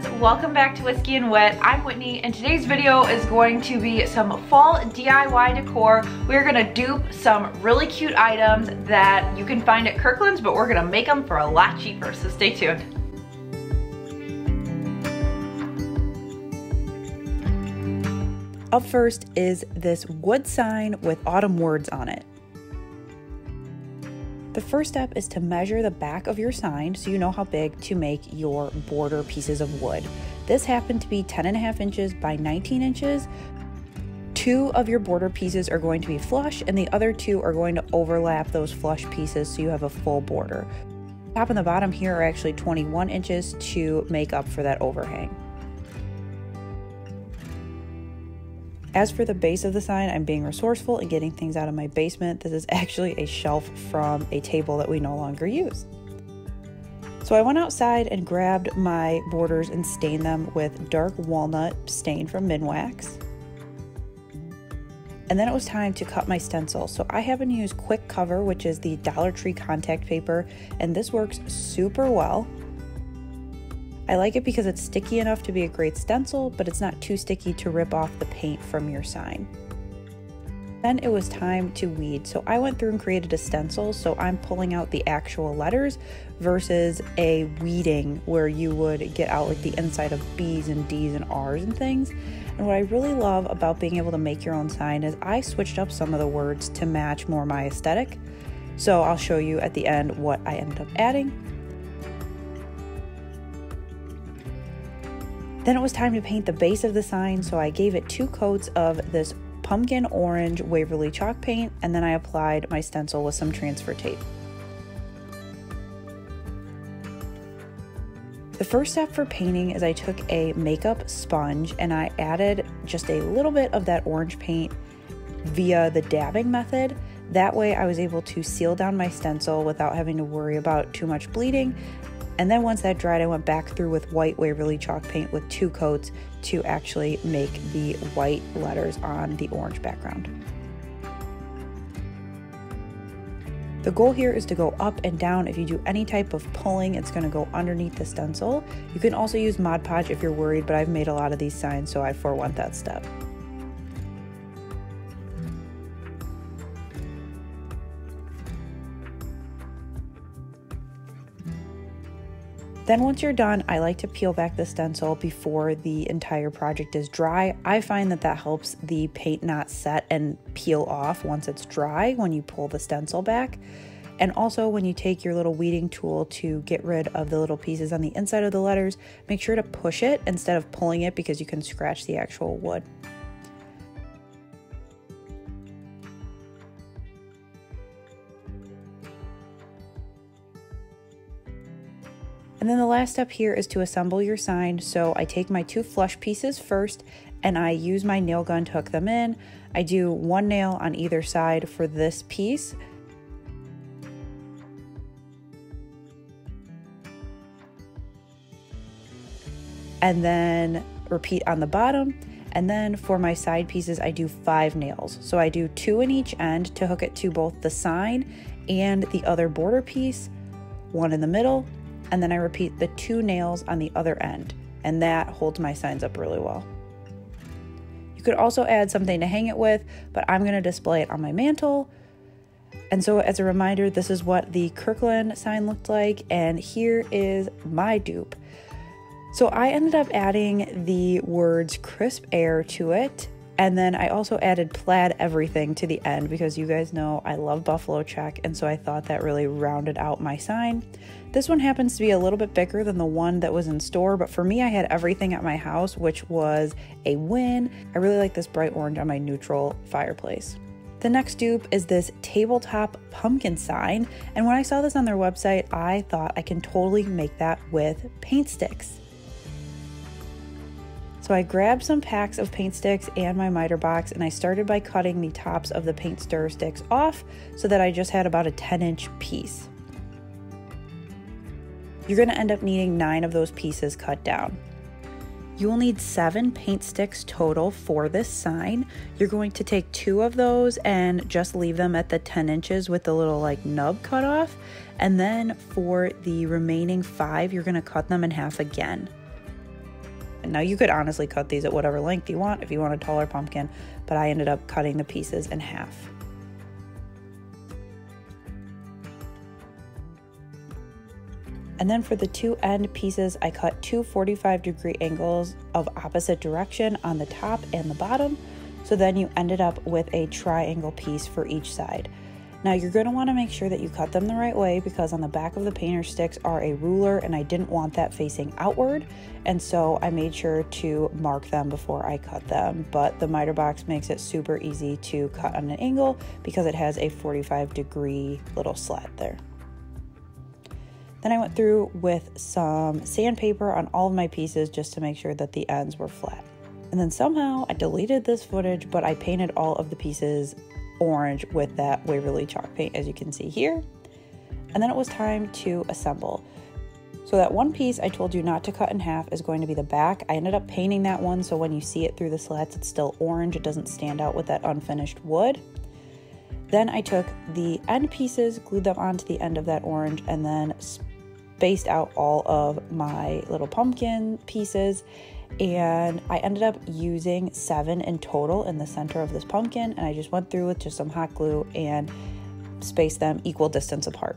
friends, welcome back to Whiskey and Whit. I'm Whitney and today's video is going to be some fall DIY decor. We're gonna dupe some really cute items that you can find at Kirkland's, but we're gonna make them for a lot cheaper, so stay tuned. Up first is this wood sign with autumn words on it. The first step is to measure the back of your sign so you know how big to make your border pieces of wood. This happened to be 10.5 inches by 19 inches. 2 of your border pieces are going to be flush and the other 2 are going to overlap those flush pieces so you have a full border. The top and the bottom here are actually 21 inches to make up for that overhang. As for the base of the sign, I'm being resourceful and getting things out of my basement. This is actually a shelf from a table that we no longer use. So I went outside and grabbed my borders and stained them with dark walnut stain from Minwax. And then it was time to cut my stencil. So I happen to use Quick Cover, which is the Dollar Tree contact paper, and this works super well. I like it because it's sticky enough to be a great stencil, but it's not too sticky to rip off the paint from your sign. Then it was time to weed. So I went through and created a stencil, so I'm pulling out the actual letters versus a weeding where you would get out like the inside of B's and D's and R's and things. And what I really love about being able to make your own sign is I switched up some of the words to match more my aesthetic. So I'll show you at the end what I ended up adding. Then it was time to paint the base of the sign, so I gave it 2 coats of this pumpkin orange Waverly chalk paint, and then I applied my stencil with some transfer tape. The first step for painting is I took a makeup sponge and I added just a little bit of that orange paint via the dabbing method. That way I was able to seal down my stencil without having to worry about too much bleeding. And then once that dried, I went back through with white Waverly chalk paint with 2 coats to actually make the white letters on the orange background. The goal here is to go up and down. If you do any type of pulling, it's going to go underneath the stencil. You can also use Mod Podge if you're worried, but I've made a lot of these signs, so I forewent that step. Then once you're done, I like to peel back the stencil before the entire project is dry. I find that that helps the paint not set and peel off once it's dry when you pull the stencil back. And also when you take your little weeding tool to get rid of the little pieces on the inside of the letters, make sure to push it instead of pulling it because you can scratch the actual wood. And then the last step here is to assemble your sign. So I take my 2 flush pieces first and I use my nail gun to hook them in. I do 1 nail on either side for this piece. And then repeat on the bottom. And then for my side pieces, I do 5 nails. So I do 2 in each end to hook it to both the sign and the other border piece, 1 in the middle, and then I repeat the 2 nails on the other end, and that holds my signs up really well. You could also add something to hang it with, but I'm going to display it on my mantle. And so as a reminder, this is what the Kirkland sign looked like, and here is my dupe. So I ended up adding the words crisp air to it, and then I also added plaid everything to the end because you guys know I love buffalo check, and so I thought that really rounded out my sign. This one happens to be a little bit bigger than the one that was in store, but for me I had everything at my house, which was a win. I really like this bright orange on my neutral fireplace. The next dupe is this tabletop pumpkin sign, and when I saw this on their website, I thought I can totally make that with paint sticks. So I grabbed some packs of paint sticks and my miter box, and I started by cutting the tops of the paint stir sticks off so that I just had about a 10-inch piece. You're going to end up needing 9 of those pieces cut down. You will need 7 paint sticks total for this sign. You're going to take 2 of those and just leave them at the 10 inches with the little like nub cut off. And then for the remaining 5, you're going to cut them in half again. pumpkin. Now you could honestly cut these at whatever length you want if you want a taller pumpkin, but I ended up cutting the pieces in half. And then for the two end pieces, I cut two 45-degree angles of opposite direction on the top and the bottom. So then you ended up with a triangle piece for each side. Now you're going to want to make sure that you cut them the right way, because on the back of the painter sticks are a ruler and I didn't want that facing outward. And so I made sure to mark them before I cut them. But the miter box makes it super easy to cut on an angle because it has a 45-degree little slat there. Then I went through with some sandpaper on all of my pieces just to make sure that the ends were flat. And then somehow I deleted this footage, but I painted all of the pieces orange with that Waverly chalk paint, as you can see here. And then it was time to assemble. So that one piece I told you not to cut in half is going to be the back. I ended up painting that one so when you see it through the slats, it's still orange. It doesn't stand out with that unfinished wood. Then I took the end pieces, glued them onto the end of that orange, and then spaced out all of my little pumpkin pieces. And I ended up using 7 in total in the center of this pumpkin, and I just went through with just some hot glue and spaced them equal distance apart.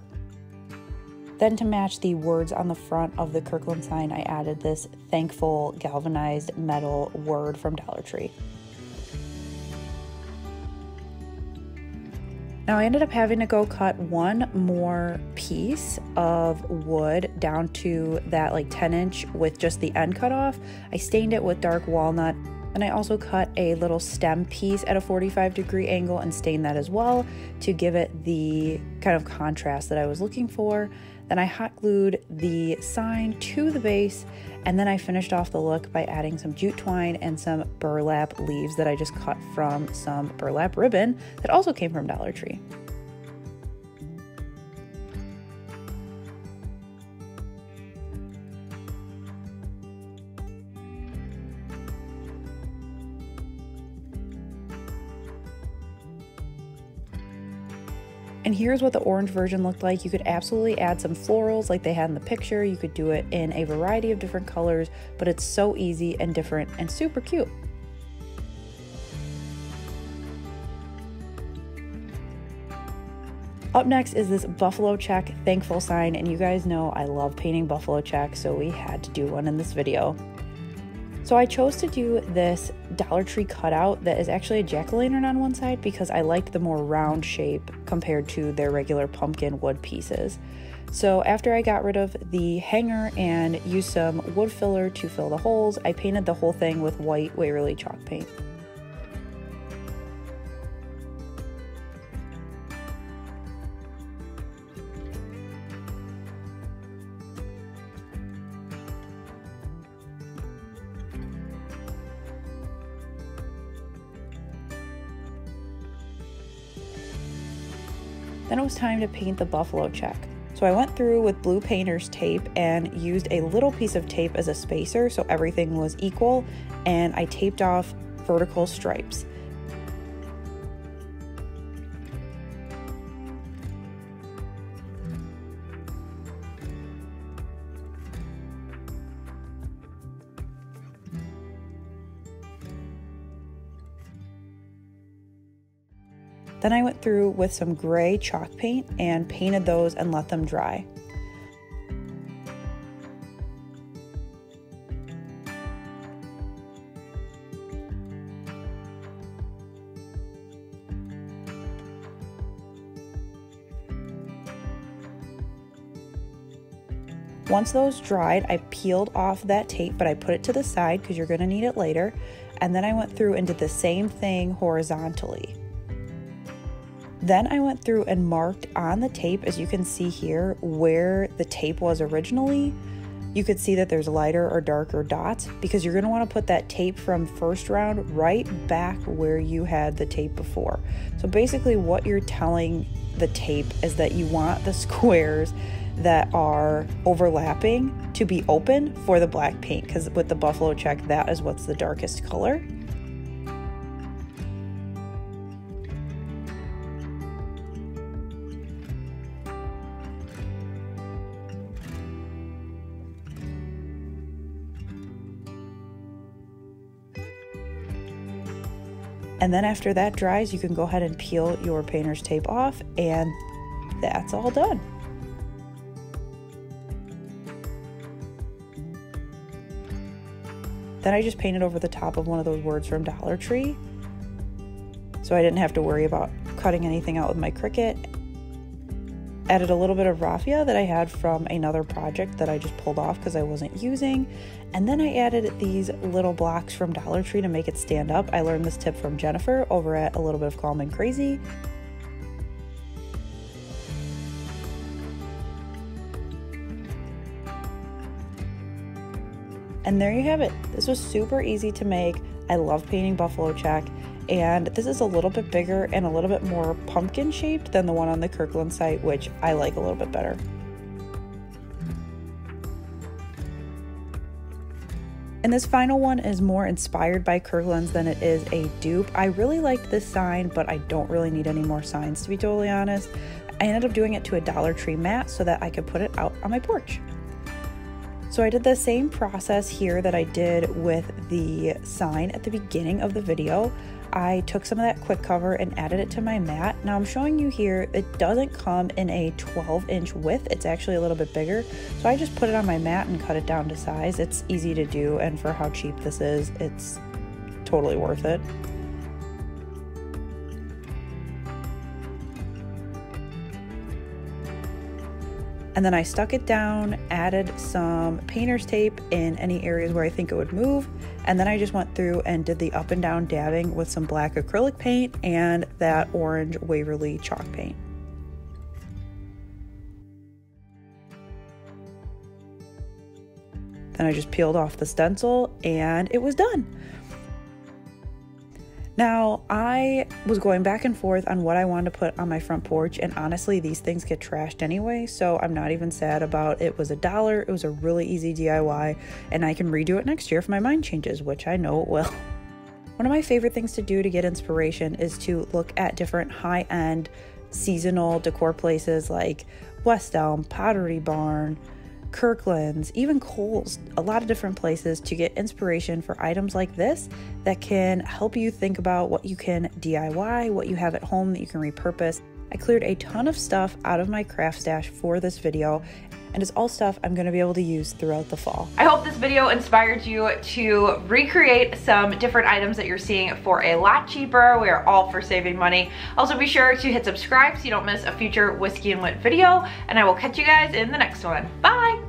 Then to match the words on the front of the Kirkland sign, I added this thankful galvanized metal word from Dollar Tree. Now I ended up having to go cut one more piece of wood down to that like 10-inch with just the end cut off. I stained it with dark walnut, and I also cut a little stem piece at a 45-degree angle and stained that as well to give it the kind of contrast that I was looking for. Then I hot glued the sign to the base, and then I finished off the look by adding some jute twine and some burlap leaves that I just cut from some burlap ribbon that also came from Dollar Tree. And here's what the orange version looked like. You could absolutely add some florals like they had in the picture. You could do it in a variety of different colors, but it's so easy and different and super cute. Up next is this buffalo check thankful sign, and you guys know I love painting buffalo checks, so we had to do one in this video. So I chose to do this Dollar Tree cutout that is actually a jack-o'-lantern on one side because I liked the more round shape compared to their regular pumpkin wood pieces. So after I got rid of the hanger and used some wood filler to fill the holes, I painted the whole thing with white Waverly chalk paint. Then it was time to paint the buffalo check. So I went through with blue painter's tape and used a little piece of tape as a spacer so everything was equal, and I taped off vertical stripes. Then I went through with some gray chalk paint and painted those and let them dry. Once those dried, I peeled off that tape, but I put it to the side because you're going to need it later. And then I went through and did the same thing horizontally. Then I went through and marked on the tape, as you can see here, where the tape was originally. You could see that there's lighter or darker dots because you're going to want to put that tape from first round right back where you had the tape before. So basically what you're telling the tape is that you want the squares that are overlapping to be open for the black paint, because with the buffalo check, that is what's the darkest color. And then after that dries, you can go ahead and peel your painter's tape off, and that's all done. Then I just painted over the top of one of those words from Dollar Tree, so I didn't have to worry about cutting anything out with my Cricut. Added a little bit of raffia that I had from another project that I just pulled off because I wasn't using. And then I added these little blocks from Dollar Tree to make it stand up. I learned this tip from Jennifer over at A Little Bit of Calm and Crazy. And there you have it. This was super easy to make. I love painting buffalo check, and this is a little bit bigger and a little bit more pumpkin shaped than the one on the Kirkland site, which I like a little bit better. And this final one is more inspired by Kirkland's than it is a dupe. I really liked this sign, but I don't really need any more signs, to be totally honest. I ended up doing it to a Dollar Tree mat so that I could put it out on my porch. So I did the same process here that I did with the sign at the beginning of the video. I took some of that quick cover and added it to my mat. Now I'm showing you here, it doesn't come in a 12-inch width. It's actually a little bit bigger. So I just put it on my mat and cut it down to size. It's easy to do, and for how cheap this is, it's totally worth it. And then I stuck it down, added some painter's tape in any areas where I think it would move. And then I just went through and did the up and down dabbing with some black acrylic paint and that orange Waverly chalk paint. Then I just peeled off the stencil and it was done. Now, I was going back and forth on what I wanted to put on my front porch, and honestly, these things get trashed anyway, so I'm not even sad about it. It was $1. It was a really easy DIY, and I can redo it next year if my mind changes, which I know it will. One of my favorite things to do to get inspiration is to look at different high-end seasonal decor places like West Elm, Pottery Barn, Kirklands, even Kohl's, a lot of different places to get inspiration for items like this that can help you think about what you can DIY, what you have at home that you can repurpose. I cleared a ton of stuff out of my craft stash for this video, and it's all stuff I'm going to be able to use throughout the fall. I hope this video inspired you to recreate some different items that you're seeing for a lot cheaper. We are all for saving money. Also, be sure to hit subscribe so you don't miss a future Whiskey and Whit video, and I will catch you guys in the next one. Bye!